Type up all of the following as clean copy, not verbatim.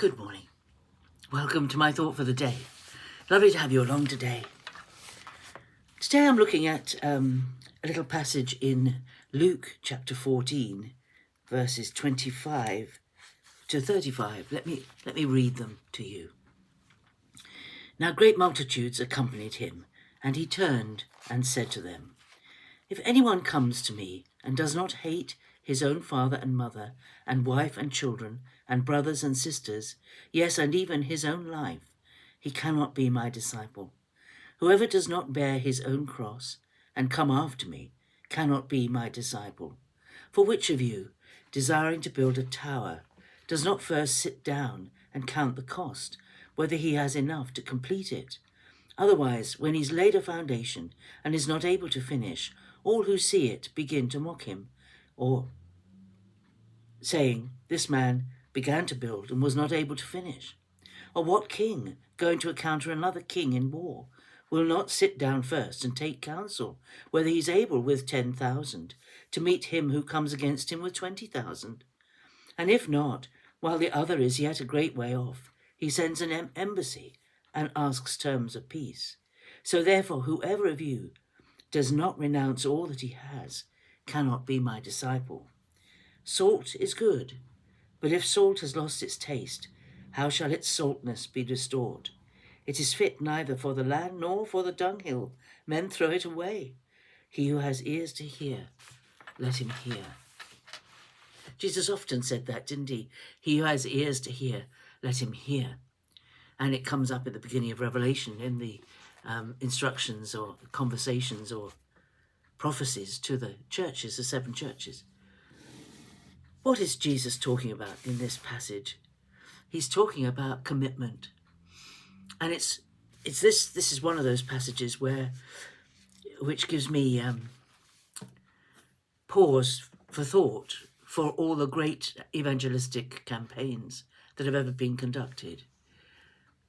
Good morning. Welcome to my thought for the day. Lovely to have you along today. Today I'm looking at a little passage in Luke chapter 14, verses 25 to 35. Let me read them to you. Now great multitudes accompanied him, and he turned and said to them, "If anyone comes to me and does not hate his own father and mother, and wife and children, and brothers and sisters, yes, and even his own life, he cannot be my disciple. Whoever does not bear his own cross and come after me cannot be my disciple. For which of you, desiring to build a tower, does not first sit down and count the cost, whether he has enough to complete it? Otherwise, when he's laid a foundation and is not able to finish, all who see it begin to mock him, or saying, 'This man began to build and was not able to finish.' Or what king, going to encounter another king in war, will not sit down first and take counsel, whether he's able with 10,000 to meet him who comes against him with 20,000? And if not, while the other is yet a great way off, he sends an embassy and asks terms of peace. So therefore, whoever of you does not renounce all that he has cannot be my disciple. Salt is good, but if salt has lost its taste, how shall its saltness be restored? It is fit neither for the land nor for the dunghill. Men throw it away. He who has ears to hear, let him hear." Jesus often said that, didn't he? He who has ears to hear, let him hear. And it comes up at the beginning of Revelation in the instructions or conversations or prophecies to the churches, the 7 churches. What is Jesus talking about in this passage? He's talking about commitment. And it's this is one of those passages which gives me pause for thought for all the great evangelistic campaigns that have ever been conducted.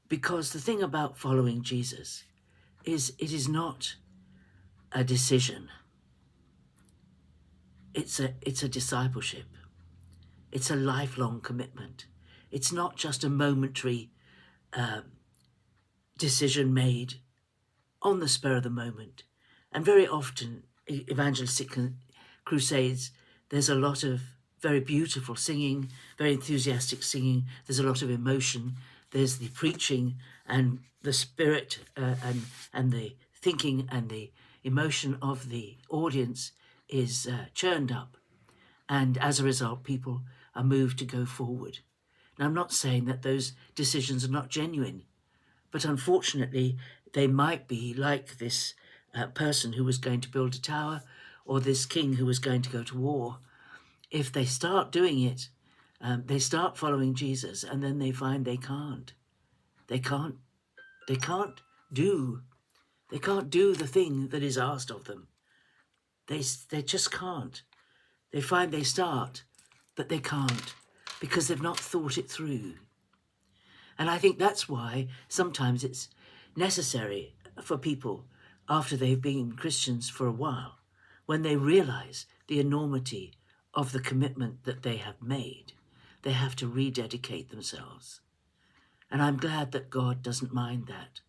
Because the thing about following Jesus is it is not a decision. It's a discipleship. It's a lifelong commitment. It's not just a momentary decision made on the spur of the moment. And very often, evangelistic crusades, there's a lot of very beautiful singing, very enthusiastic singing. There's a lot of emotion. There's the preaching and the spirit and the thinking and the emotion of the audience is churned up. And as a result, people are moved to go forward. Now, I'm not saying that those decisions are not genuine, but unfortunately, they might be like this person who was going to build a tower or this king who was going to go to war. If they start doing it, they start following Jesus, and then they find they can't. They can't do the thing that is asked of them. They just can't. They find they start, but they can't because they've not thought it through. And I think that's why sometimes it's necessary for people after they've been Christians for a while, when they realize the enormity of the commitment that they have made, they have to rededicate themselves. And I'm glad that God doesn't mind that.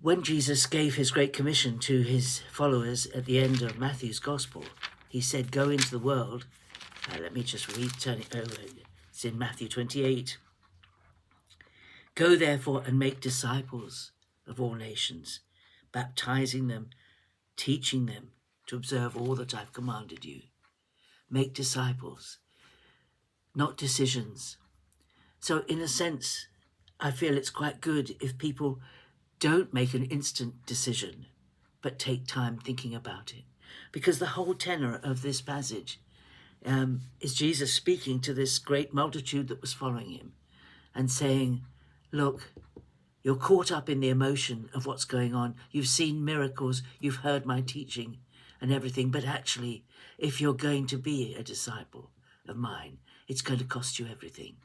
When Jesus gave his Great Commission to his followers at the end of Matthew's Gospel, he said, "Go into the world." Let me just turn it over. It's in Matthew 28. "Go therefore and make disciples of all nations, baptizing them, teaching them to observe all that I've commanded you." Make disciples, not decisions. So in a sense, I feel it's quite good if people don't make an instant decision, but take time thinking about it. Because the whole tenor of this passage is Jesus speaking to this great multitude that was following him and saying, look, you're caught up in the emotion of what's going on. You've seen miracles, you've heard my teaching and everything, but actually, if you're going to be a disciple of mine, it's going to cost you everything.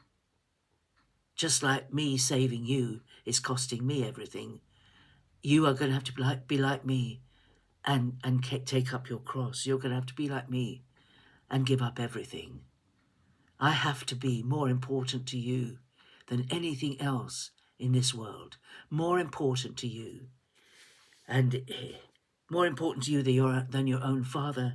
Just like me saving you is costing me everything, you are going to have to be like me and take up your cross. You're going to have to be like me and give up everything. I have to be more important to you than anything else in this world. More important to you. And more important to you than your own father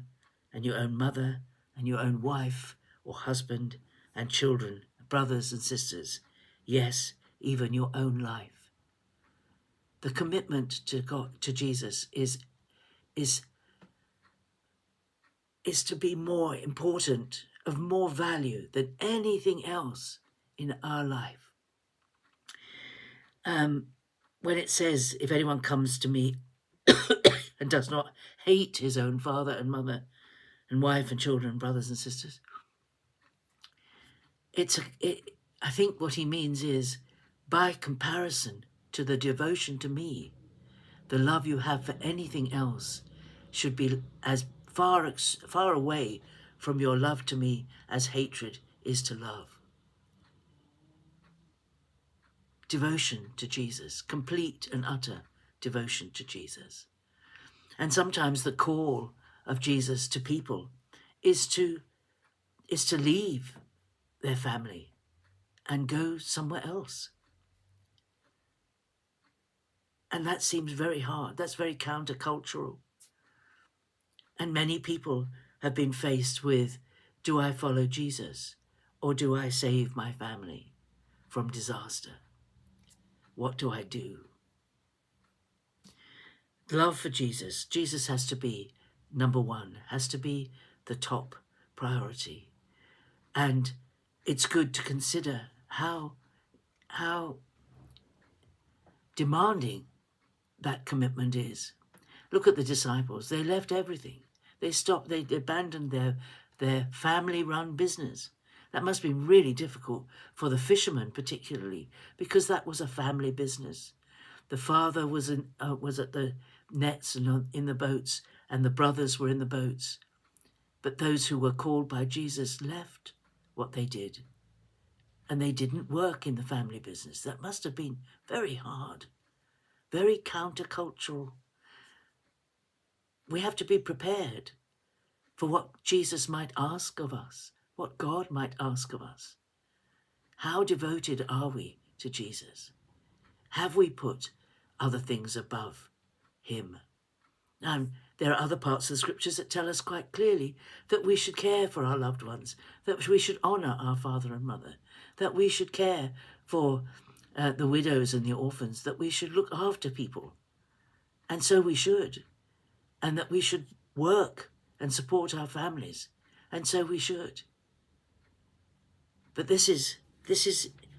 and your own mother and your own wife or husband and children, brothers and sisters. Yes, even your own life. The commitment to God, to Jesus, is to be more important, of more value than anything else in our life. When it says, if anyone comes to me and does not hate his own father and mother and wife and children, brothers and sisters, I think what he means is, by comparison to the devotion to me, the love you have for anything else should be as far away from your love to me as hatred is to love. Devotion to Jesus, complete and utter devotion to Jesus. And sometimes the call of Jesus to people is to leave their family and go somewhere else. And that seems very hard. That's very countercultural. And many people have been faced with, do I follow Jesus or do I save my family from disaster? What do I do? Love for Jesus. Jesus has to be number one, has to be the top priority. And it's good to consider how demanding that commitment is. Look at the disciples. They left everything. They abandoned their family-run business. That must be really difficult for the fishermen particularly, because that was a family business. The father was at the nets and in the boats, and the brothers were in the boats. But those who were called by Jesus left what they did, and they didn't work in the family business. That must have been very hard, very countercultural. We have to be prepared for what Jesus might ask of us, what God might ask of us. How devoted are we to Jesus? Have we put other things above him? And there are other parts of the scriptures that tell us quite clearly that we should care for our loved ones, that we should honour our father and mother, that we should care for the widows and the orphans, that we should look after people. And so we should. And that we should work and support our families. And so we should. But this is,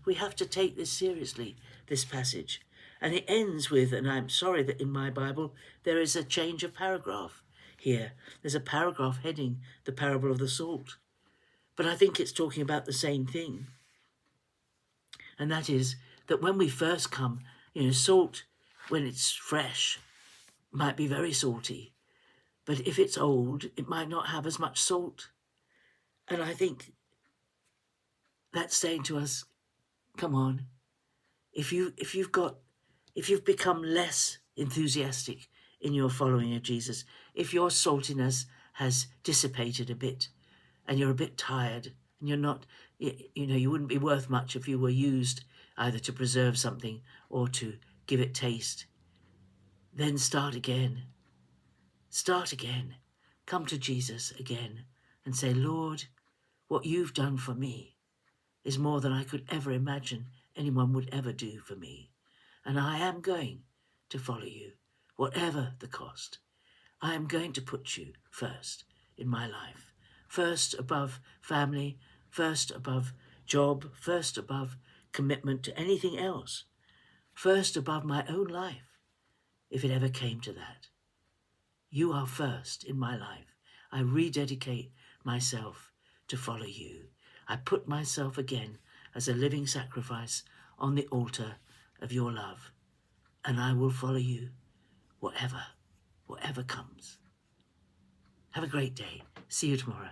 we have to take this seriously, this passage. And it ends with, and I'm sorry that in my Bible, there is a change of paragraph here. There's a paragraph heading the parable of the salt. But I think it's talking about the same thing. And that is that when we first come, salt, when it's fresh, might be very salty. But if it's old, it might not have as much salt. And I think that's saying to us, come on, if you've become less enthusiastic in your following of Jesus, if your saltiness has dissipated a bit and you're a bit tired and you're not, you wouldn't be worth much if you were used either to preserve something or to give it taste, then start again. Start again. Come to Jesus again and say, Lord, what you've done for me is more than I could ever imagine anyone would ever do for me. And I am going to follow you, whatever the cost. I am going to put you first in my life. First above family, first above job, first above commitment to anything else. First above my own life, if it ever came to that. You are first in my life. I rededicate myself to follow you. I put myself again as a living sacrifice on the altar of your love, and I will follow you whatever comes. Have a great day. See you tomorrow.